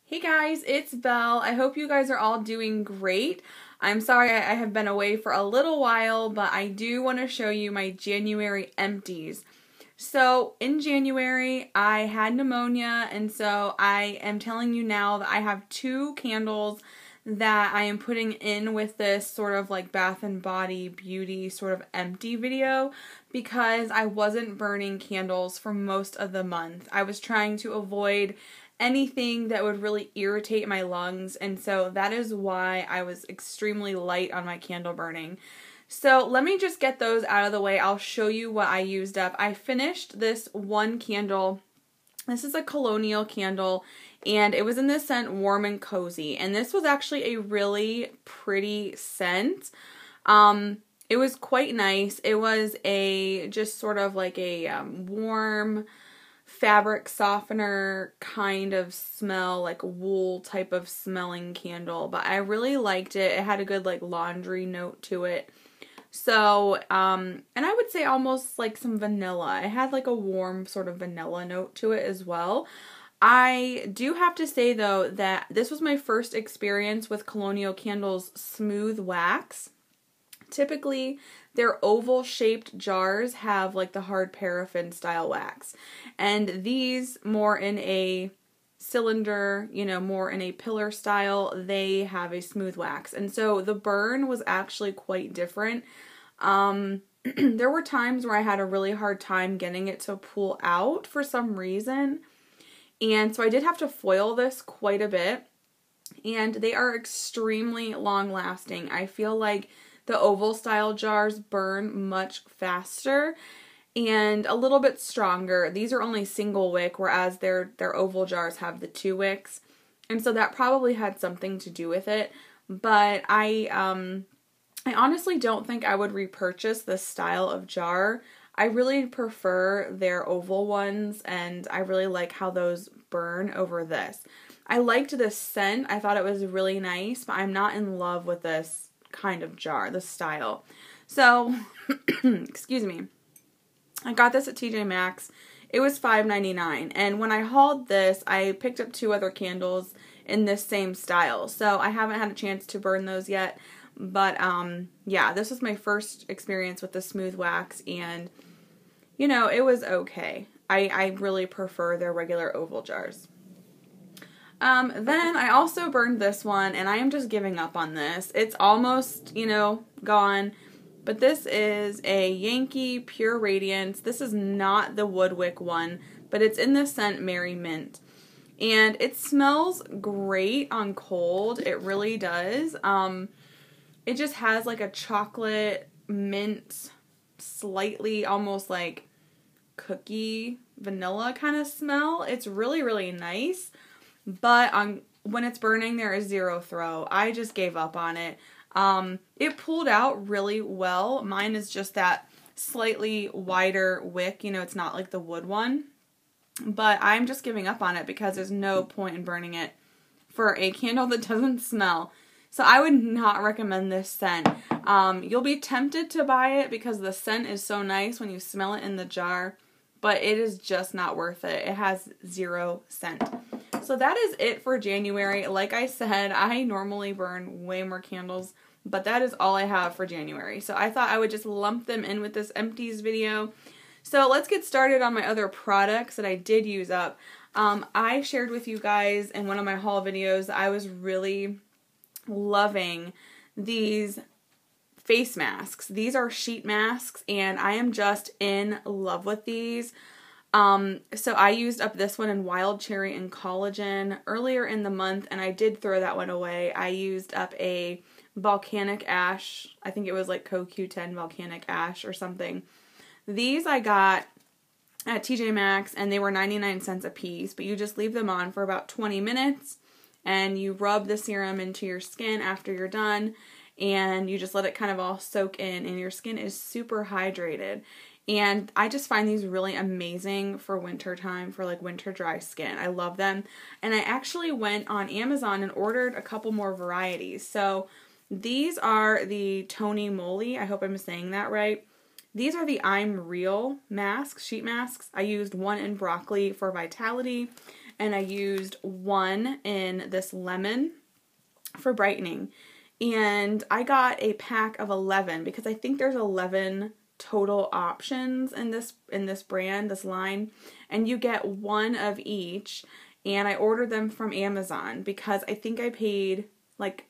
Hey guys, it's Belle. I hope you guys are all doing great. I'm sorry I have been away for a little while, but I do want to show you my January empties. So in January, I had pneumonia, and so I am telling you now that I have 2 candles that I am putting in with this sort of like Bath and Body Beauty sort of empty video because I wasn't burning candles for most of the month. I was trying to avoid anything that would really irritate my lungs, and so that is why I was extremely light on my candle burning. So let me just get those out of the way. I'll show you what I used up. I finished this one candle. This is a Colonial Candle, and it was in the scent Warm and Cozy, and this was actually a really pretty scent. It was quite nice. It was just sort of like a warm fabric softener kind of smell, like wool type of smelling candle, but I really liked it. It had a good like laundry note to it. So, and I would say almost like some vanilla. It had like a warm sort of vanilla note to it as well. I do have to say though that this was my first experience with Colonial Candle's smooth wax. Typically, their oval shaped jars have like the hard paraffin style wax, and these more in a cylinder, more in a pillar style, they have a smooth wax. And so the burn was actually quite different. There were times where I had a really hard time getting it to pull out for some reason, and so I did have to foil this quite a bit, and they are extremely long lasting. I feel like the oval style jars burn much faster and a little bit stronger. These are only single wick, whereas their oval jars have the 2 wicks. And so that probably had something to do with it. But I honestly don't think I would repurchase this style of jar. I really prefer their oval ones, and I really like how those burn over this. I liked this scent. I thought it was really nice, but I'm not in love with this kind of jar, the style. So, excuse me. I got this at TJ Maxx. It was $5.99, and when I hauled this, I picked up 2 other candles in this same style. So I haven't had a chance to burn those yet, but yeah, this was my first experience with the smooth wax, and it was okay. I really prefer their regular oval jars. Then I also burned this one, and I am just giving up on this. It's almost, gone, but this is a Yankee Pure Radiance. This is not the Woodwick one, but it's in the scent Merry Mint, and it smells great on cold. It really does. It just has like a chocolate mint, slightly almost like cookie vanilla kind of smell. It's really, really nice. But when it's burning, there is zero throw. I just gave up on it. It pulled out really well. Mine is just that slightly wider wick. It's not like the wood one. But I'm just giving up on it because there's no point in burning it for a candle that doesn't smell. So I would not recommend this scent. You'll be tempted to buy it because the scent is so nice when you smell it in the jar, but it is just not worth it. It has 0 scent. So that is it for January. Like I said, I normally burn way more candles, but that is all I have for January. So I thought I would just lump them in with this empties video. So let's get started on my other products that I did use up. I shared with you guys in one of my haul videos that I was really loving these face masks. These are sheet masks, and I am just in love with these. So I used up this one in Wild Cherry and Collagen earlier in the month, and I did throw that one away. I used up a Volcanic Ash. I think it was like CoQ10 Volcanic Ash or something. These I got at TJ Maxx, and they were 99 cents a piece, but you just leave them on for about 20 minutes, and you rub the serum into your skin after you're done, and you just let it kind of all soak in, and your skin is super hydrated. And I just find these really amazing for winter time, for like winter dry skin. I love them. And I actually went on Amazon and ordered a couple more varieties. So these are the Tony Moly. I hope I'm saying that right. These are the I'm Real masks, sheet masks. I used one in broccoli for vitality, and I used one in this lemon for brightening. And I got a pack of 11 because I think there's 11 total options in this brand, this line, and you get one of each. And I ordered them from Amazon because I think I paid like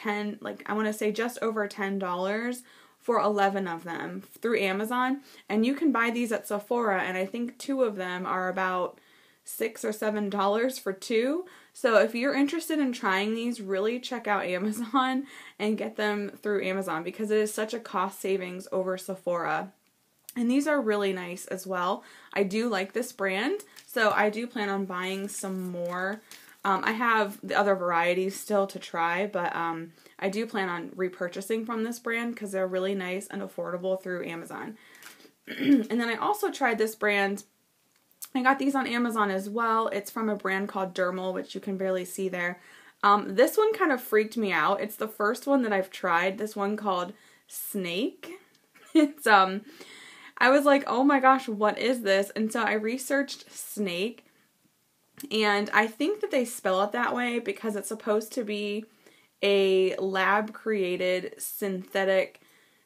I want to say just over $10 for 11 of them through Amazon. And you can buy these at Sephora, and I think 2 of them are about $6 or $7 for 2. So if you're interested in trying these, really check out Amazon and get them through Amazon because it is such a cost savings over Sephora. And these are really nice as well. I do like this brand, so I do plan on buying some more. I have the other varieties still to try, but I do plan on repurchasing from this brand because they're really nice and affordable through Amazon. And then I also tried this brand. I got these on Amazon as well. It's from a brand called Dermal, which you can barely see there. This one kind of freaked me out. It's the first one that I've tried. This one called Snake. It's I was like, oh my gosh, what is this? And so I researched snake, and I think that they spell it that way because it's supposed to be a lab-created synthetic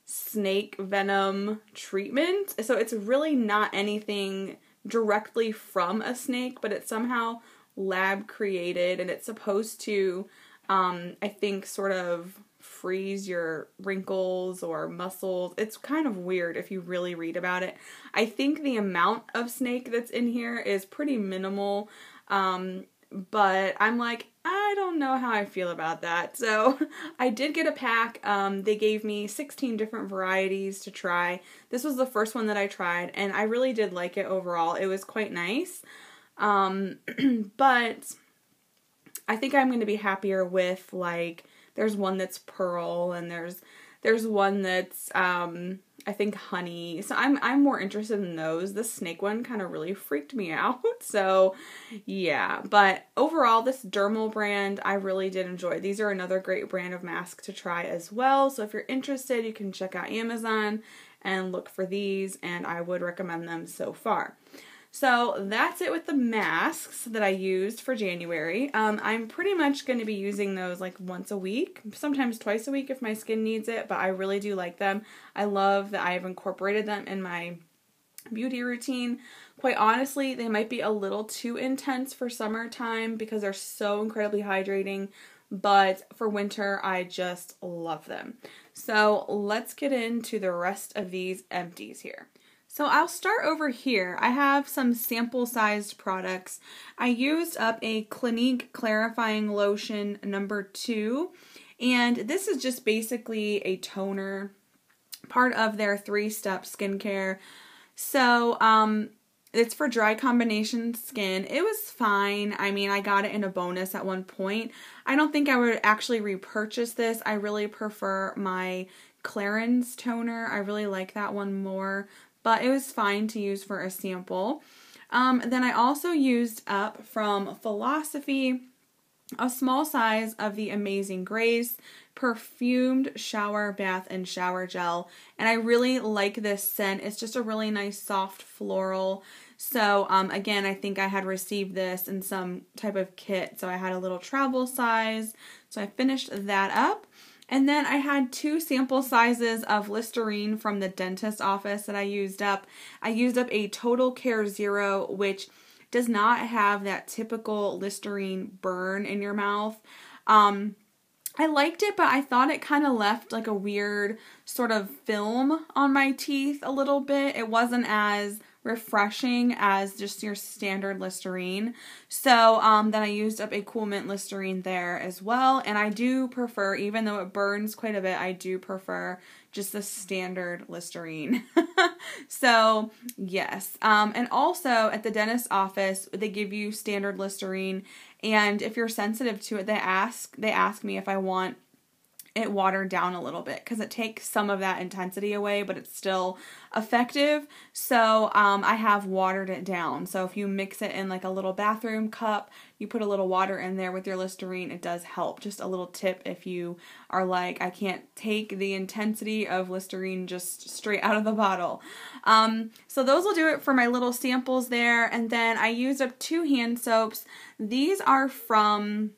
snake venom treatment. So it's really not anything directly from a snake, but it's somehow lab-created, and it's supposed to, I think, sort of freeze your wrinkles or muscles. It's kind of weird if you really read about it. I think the amount of snake that's in here is pretty minimal, but I'm like, I don't know how I feel about that. So I did get a pack. They gave me 16 different varieties to try. This was the first one that I tried, and I really did like it overall. It was quite nice. But I think I'm going to be happier with, like, there's one that's pearl, and there's one that's, I think, honey. So I'm more interested in those. The snake one kind of really freaked me out. So, yeah. But overall, this Dermal brand, I really did enjoy. These are another great brand of mask to try as well. So if you're interested, you can check out Amazon and look for these, and I would recommend them so far. So that's it with the masks that I used for January. I'm pretty much going to be using those like once a week, sometimes twice a week if my skin needs it, but I really do like them. I love that I've incorporated them in my beauty routine. Quite honestly, they might be a little too intense for summertime because they're so incredibly hydrating, but for winter, I just love them. So let's get into the rest of these empties here. So I'll start over here. I have some sample-sized products. I used up a Clinique Clarifying Lotion number 2, and this is just basically a toner, part of their 3-step skincare. So it's for dry combination skin. It was fine. I mean, I got it in a bonus at one point. I don't think I would actually repurchase this. I really prefer my Clarins toner. I really like that one more. But it was fine to use for a sample. Then I also used up from Philosophy a small size of the Amazing Grace perfumed shower, bath, and shower gel. And I really like this scent. It's just a really nice soft floral. So again, I think I had received this in some type of kit. So I had a little travel size. So I finished that up. And then I had 2 sample sizes of Listerine from the dentist office that I used up. I used up a Total Care Zero, which does not have that typical Listerine burn in your mouth. I liked it, but I thought it kind of left like a weird sort of film on my teeth a little bit. It wasn't as refreshing as just your standard Listerine. So then I used up a Cool Mint Listerine there as well. And I do prefer, even though it burns quite a bit, I do prefer just the standard Listerine. So yes. And also at the dentist's office, they give you standard Listerine. And if you're sensitive to it, they ask me if I want it watered down a little bit because it takes some of that intensity away, but it's still effective. So I have watered it down. So if you mix it in like a little bathroom cup, you put a little water in there with your Listerine, it does help. Just a little tip if you are like, I can't take the intensity of Listerine just straight out of the bottle. So those will do it for my little samples there. And then I used up 2 hand soaps. These are from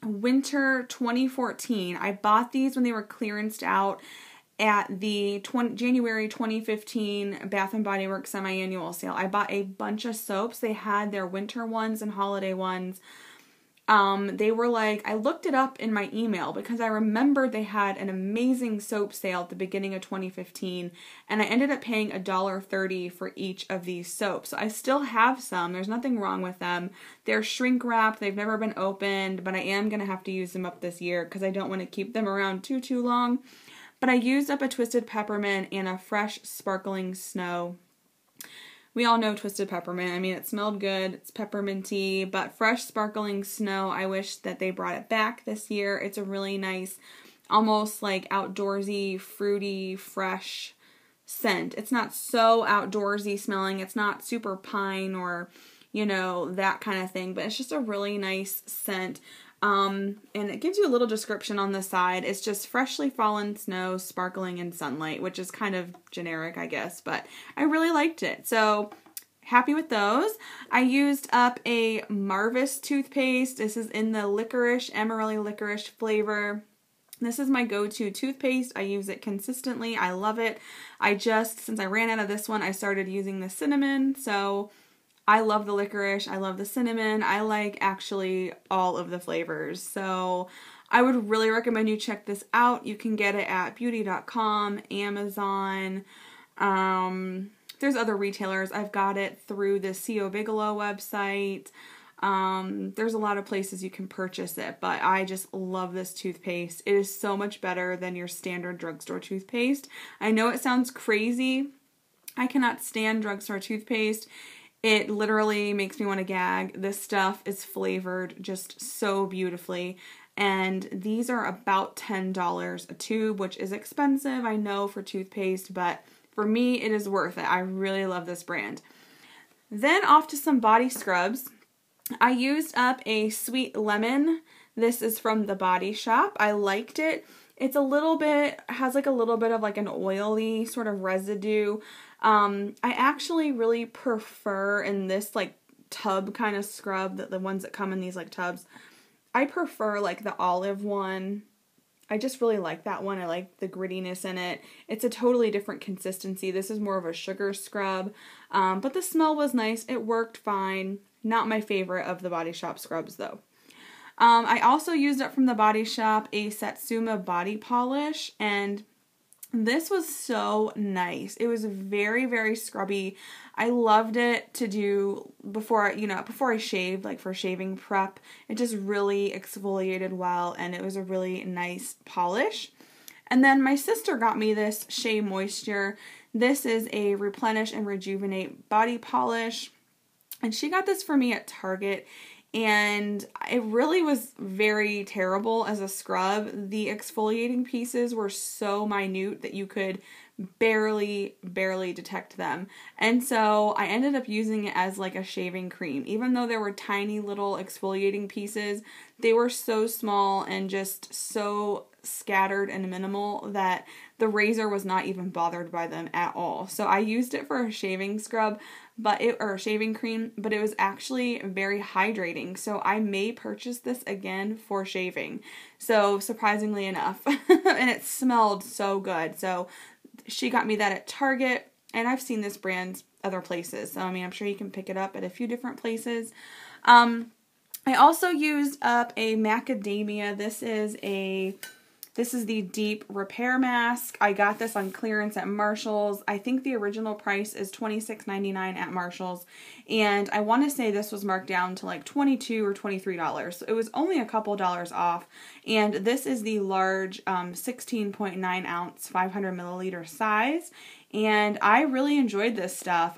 Winter 2014. I bought these when they were clearanced out at the January 2015 Bath & Body Works semi-annual sale. I bought a bunch of soaps. They had their winter ones and holiday ones. They were like, I looked it up in my email because I remembered they had an amazing soap sale at the beginning of 2015, and I ended up paying $1.30 for each of these soaps. So I still have some. There's nothing wrong with them. They're shrink wrapped. They've never been opened, but I am going to have to use them up this year because I don't want to keep them around too long. But I used up a Twisted Peppermint and a Fresh Sparkling Snow. We all know Twisted Peppermint. I mean, it smelled good. It's pepperminty, but Fresh Sparkling Snow, I wish that they brought it back this year. It's a really nice, almost like outdoorsy, fruity, fresh scent. It's not so outdoorsy smelling. It's not super pine or, you know, that kind of thing, but it's just a really nice scent. And it gives you a little description on the side. It's just freshly fallen snow, sparkling in sunlight, which is kind of generic, I guess, but I really liked it. So happy with those. I used up a Marvis toothpaste. This is in the licorice, Amarillo licorice flavor. This is my go-to toothpaste. I use it consistently. I love it. Since I ran out of this one, I started using the cinnamon, so I love the licorice, I love the cinnamon, I like actually all of the flavors. So I would really recommend you check this out. You can get it at beauty.com, Amazon, there's other retailers. I've got it through the C.O. Bigelow website. There's a lot of places you can purchase it, but I just love this toothpaste. It is so much better than your standard drugstore toothpaste. I know it sounds crazy. I cannot stand drugstore toothpaste. It literally makes me want to gag. This stuff is flavored just so beautifully. And these are about $10 a tube, which is expensive, I know, for toothpaste, but for me, it is worth it. I really love this brand. Then off to some body scrubs. I used up a Sweet Lemon. This is from The Body Shop. I liked it. It's a little bit, has like a little bit of like an oily sort of residue. I actually really prefer in this like tub kind of scrub, the ones that come in these like tubs, I prefer like the olive one. I just really like that one. I like the grittiness in it. It's a totally different consistency. This is more of a sugar scrub, but the smell was nice. It worked fine. Not my favorite of the Body Shop scrubs though. I also used up from the Body Shop a Satsuma body polish, and this was so nice. It was very, very scrubby. I loved it to do before I shaved, like for shaving prep. It just really exfoliated well, and it was a really nice polish. And then my sister got me this Shea Moisture. This is a Replenish and Rejuvenate body polish, and she got this for me at Target. And it really was very terrible as a scrub. The exfoliating pieces were so minute that you could barely detect them. And so I ended up using it as like a shaving cream. Even though there were tiny little exfoliating pieces, they were so small and just so scattered and minimal that the razor was not even bothered by them at all. So I used it for a shaving scrub, or a shaving cream, but it was actually very hydrating. So I may purchase this again for shaving. So surprisingly enough, and it smelled so good. So she got me that at Target, and I've seen this brand other places. So I mean, I'm sure you can pick it up at a few different places. I also used up a macadamia. This is the Deep Repair Mask. I got this on clearance at Marshall's. I think the original price is $26.99 at Marshall's. And I want to say this was marked down to like $22 or $23. So it was only a couple dollars off. And this is the large 16.9 ounce, 500 milliliter size. And I really enjoyed this stuff.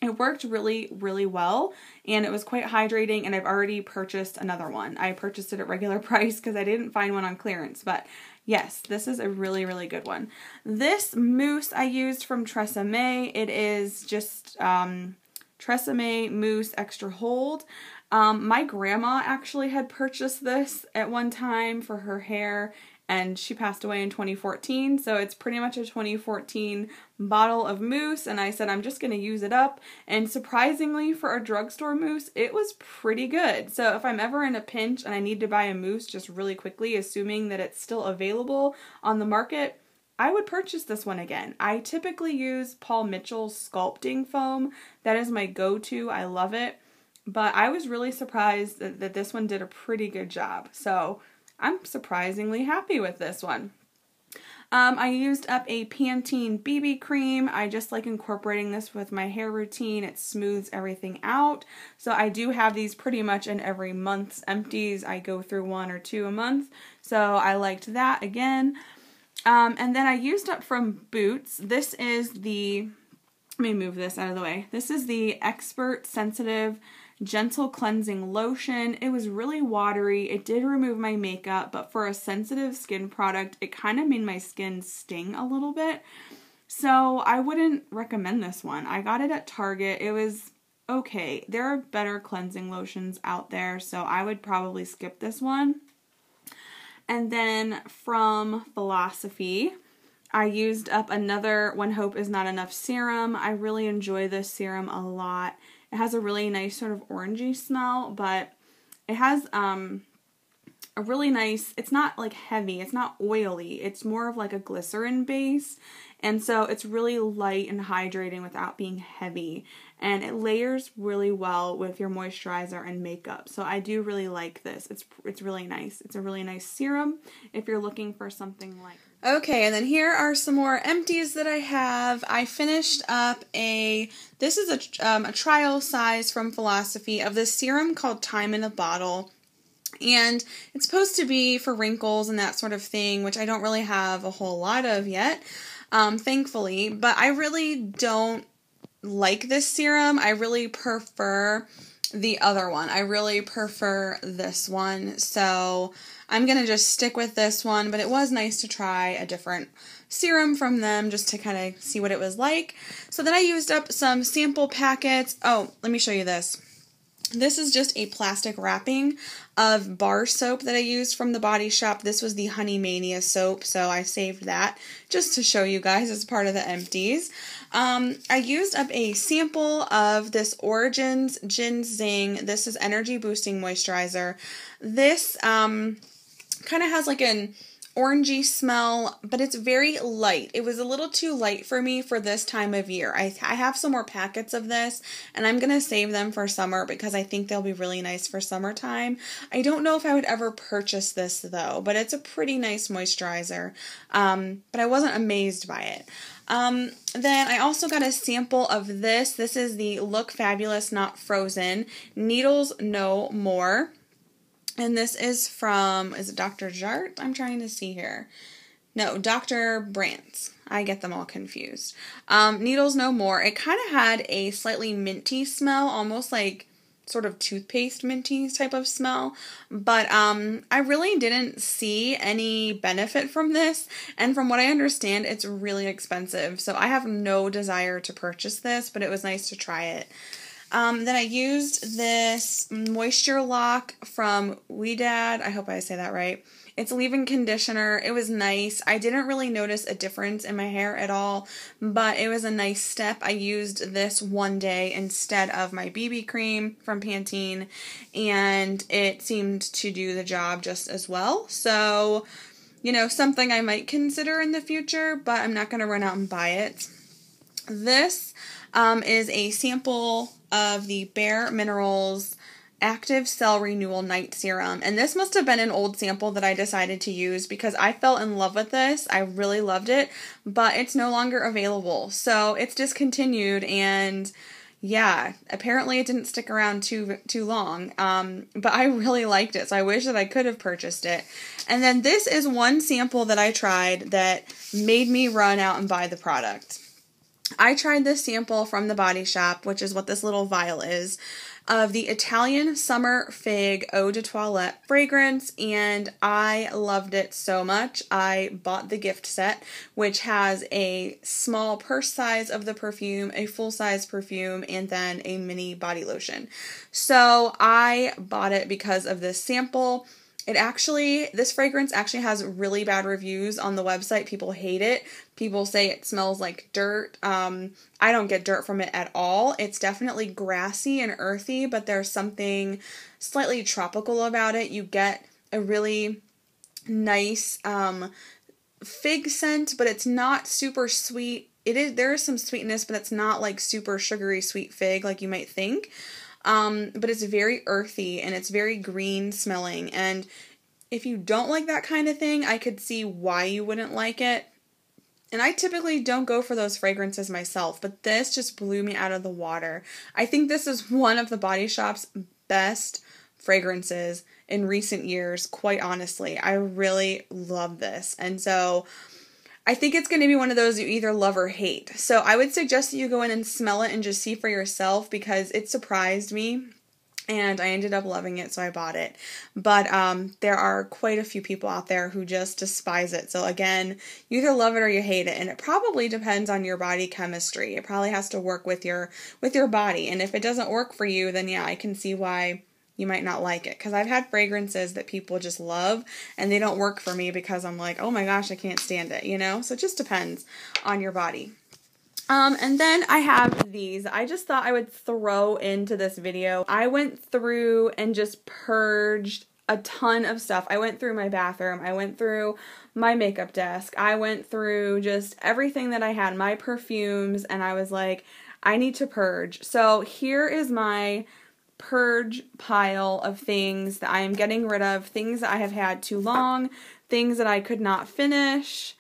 It worked really, really well, and it was quite hydrating, and I've already purchased another one. I purchased it at regular price because I didn't find one on clearance, but yes, this is a really, really good one. This mousse I used from Tresemme. It is just Tresemme Mousse Extra Hold. My grandma actually had purchased this at one time for her hair, and she passed away in 2014, so it's pretty much a 2014 bottle of mousse, and I said I'm just going to use it up, and surprisingly for a drugstore mousse, it was pretty good. So if I'm ever in a pinch and I need to buy a mousse just really quickly, assuming that it's still available on the market, I would purchase this one again. I typically use Paul Mitchell's sculpting foam. That is my go-to. I love it, but I was really surprised that this one did a pretty good job, so I'm surprisingly happy with this one. I used up a Pantene BB cream. I just like incorporating this with my hair routine. It smooths everything out. So I do have these pretty much in every month's empties. I go through 1 or 2 a month. So I liked that again. And then I used up from Boots. This is the, let me move this out of the way. This is the Expert Sensitive Gentle Cleansing Lotion. It was really watery. It did remove my makeup, but for a sensitive skin product, it kind of made my skin sting a little bit. So I wouldn't recommend this one. I got it at Target. It was okay. There are better cleansing lotions out there, so I would probably skip this one. And then from Philosophy, I used up another When Hope Is Not Enough serum. I really enjoy this serum a lot. It has a really nice sort of orangey smell, but it has a really nice, it's not like heavy, it's not oily, it's more of like a glycerin base, and so it's really light and hydrating without being heavy, and it layers really well with your moisturizer and makeup, so I do really like this. It's really nice. It's a really nice serum if you're looking for something like that. Okay, and then here are some more empties that I have. I finished up this is a trial size from Philosophy of this serum called Time in a Bottle. And it's supposed to be for wrinkles and that sort of thing, which I don't really have a whole lot of yet, thankfully. But I really don't like this serum. I really prefer the other one. I really prefer this one. So I'm going to just stick with this one, but it was nice to try a different serum from them just to kind of see what it was like. So then I used up some sample packets. Oh, let me show you this. This is just a plastic wrapping of bar soap that I used from the Body Shop. This was the Honey Mania soap, so I saved that just to show you guys as part of the empties. I used up a sample of this Origins Ginseng. This is Energy Boosting Moisturizer. This kind of has like an orangey smell, but it's very light. It was a little too light for me for this time of year. I have some more packets of this, and I'm going to save them for summer because I think they'll be really nice for summertime. I don't know if I would ever purchase this though, but it's a pretty nice moisturizer, but I wasn't amazed by it. Then I also got a sample of this. This is the Look Fabulous Not Frozen Needles No More. And this is from, is it Dr. Jart? I'm trying to see here. No, Dr. Brandt's. I get them all confused. Needles No More. It kind of had a slightly minty smell, almost like sort of toothpaste minty type of smell. But I really didn't see any benefit from this. And from what I understand, it's really expensive. So I have no desire to purchase this, but it was nice to try it. Then I used this Moisture Lock from Ouidad. I hope I say that right. It's a leave-in conditioner. It was nice. I didn't really notice a difference in my hair at all, but it was a nice step. I used this one day instead of my BB cream from Pantene, and it seemed to do the job just as well. So, you know, something I might consider in the future, but I'm not going to run out and buy it. This is a sample of the Bare Minerals Active Cell Renewal Night Serum. And this must have been an old sample that I decided to use because I fell in love with this. I really loved it, but it's no longer available. So it's discontinued, and yeah, apparently it didn't stick around too long. But I really liked it, so I wish that I could have purchased it. And then this is one sample that I tried that made me run out and buy the product. I tried this sample from the Body Shop, which is what this little vial is, of the Italian Summer Fig Eau de Toilette fragrance, and I loved it so much. I bought the gift set, which has a small purse size of the perfume, a full-size perfume, and then a mini body lotion. So I bought it because of this sample. This fragrance actually has really bad reviews on the website. People hate it. People say it smells like dirt. I don't get dirt from it at all. It's definitely grassy and earthy, but there's something slightly tropical about it. You get a really nice fig scent, but it's not super sweet. There is some sweetness, but it's not like super sugary sweet fig like you might think. But it's very earthy and it's very green smelling. And if you don't like that kind of thing, I could see why you wouldn't like it. And I typically don't go for those fragrances myself, but this just blew me out of the water. I think this is one of the Body Shop's best fragrances in recent years, quite honestly. I really love this. And so I think it's going to be one of those you either love or hate. So I would suggest that you go in and smell it and just see for yourself, because it surprised me and I ended up loving it, so I bought it. But there are quite a few people out there who just despise it. So again, you either love it or you hate it, and it probably depends on your body chemistry. It probably has to work with your body, and if it doesn't work for you, then yeah, I can see why you might not like it, because I've had fragrances that people just love and they don't work for me because I'm like, oh my gosh, I can't stand it, you know? So it just depends on your body. And then I have these. I just thought I would throw into this video. I went through and just purged a ton of stuff. I went through my bathroom. I went through my makeup desk. I went through just everything that I had, my perfumes, and I was like, I need to purge. So here is my purge pile of things that I am getting rid of, things that I have had too long, things that I could not finish,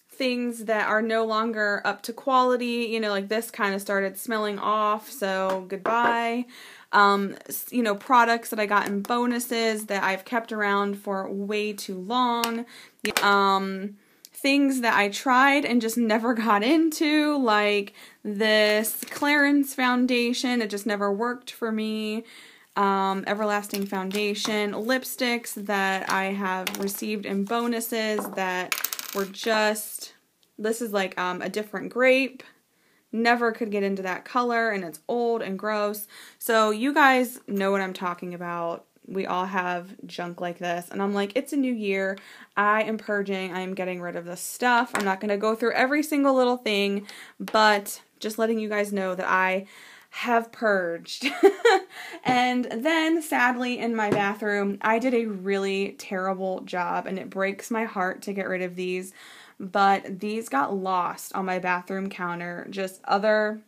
things that are no longer up to quality, you know, like this kind of started smelling off, so goodbye. You know, products that I got in bonuses that I've kept around for way too long. Things that I tried and just never got into, like this Clarins foundation. It just never worked for me. Everlasting foundation. Lipsticks that I have received in bonuses that were just, this is like a different grape. Never could get into that color, and it's old and gross. So you guys know what I'm talking about. We all have junk like this, and I'm like, it's a new year. I am purging. I am getting rid of this stuff. I'm not going to go through every single little thing, but just letting you guys know that I have purged. And then, sadly, in my bathroom, I did a really terrible job, and it breaks my heart to get rid of these, but these got lost on my bathroom counter. Just other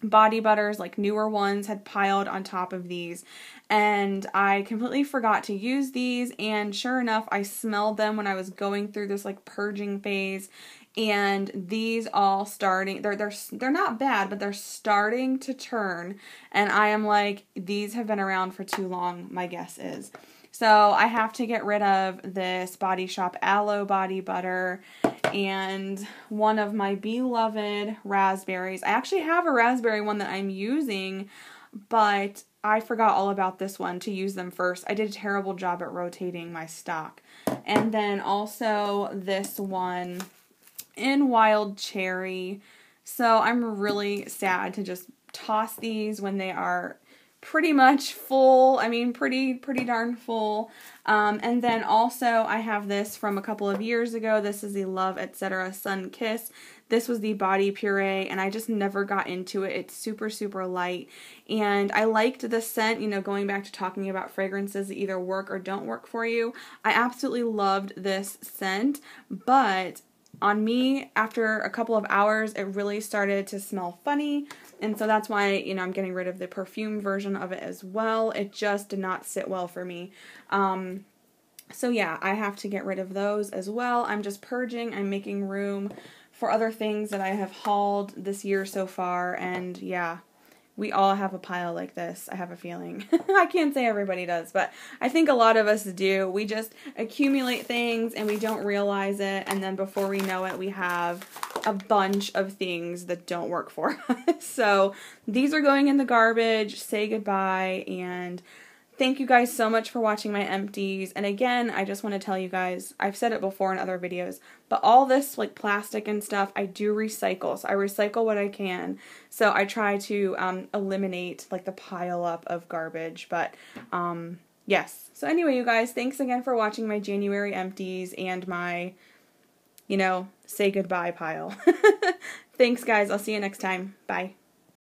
body butters, like newer ones, had piled on top of these, and I completely forgot to use these, and sure enough, I smelled them when I was going through this like purging phase, and these all starting, they're not bad, but they're starting to turn, and I am like, these have been around for too long, my guess is. So I have to get rid of this Body Shop Aloe Body Butter and one of my beloved raspberries. I actually have a raspberry one that I'm using, but I forgot all about this one to use them first. I did a terrible job at rotating my stock. And then also this one in Wild Cherry. So I'm really sad to just toss these when they are pretty much full. I mean, pretty darn full. And then also I have this from a couple of years ago. This is the Love Etc. Sun Kiss. This was the body puree, and I just never got into it. It's super, super light, and I liked the scent, you know, going back to talking about fragrances that either work or don't work for you. I absolutely loved this scent, but on me, after a couple of hours, it really started to smell funny, and so that's why, you know, I'm getting rid of the perfume version of it as well. It just did not sit well for me. So yeah, I have to get rid of those as well. I'm just purging. I'm making room for other things that I have hauled this year so far, and yeah, we all have a pile like this, I have a feeling. I can't say everybody does, but I think a lot of us do. We just accumulate things and we don't realize it, and then before we know it, we have a bunch of things that don't work for us. So these are going in the garbage. Say goodbye, and thank you guys so much for watching my empties. And again, I just want to tell you guys, I've said it before in other videos, but all this like plastic and stuff, I do recycle. So I recycle what I can. So I try to eliminate like the pile up of garbage. But yes. So anyway, you guys, thanks again for watching my January empties and my, say goodbye pile. Thanks guys. I'll see you next time. Bye.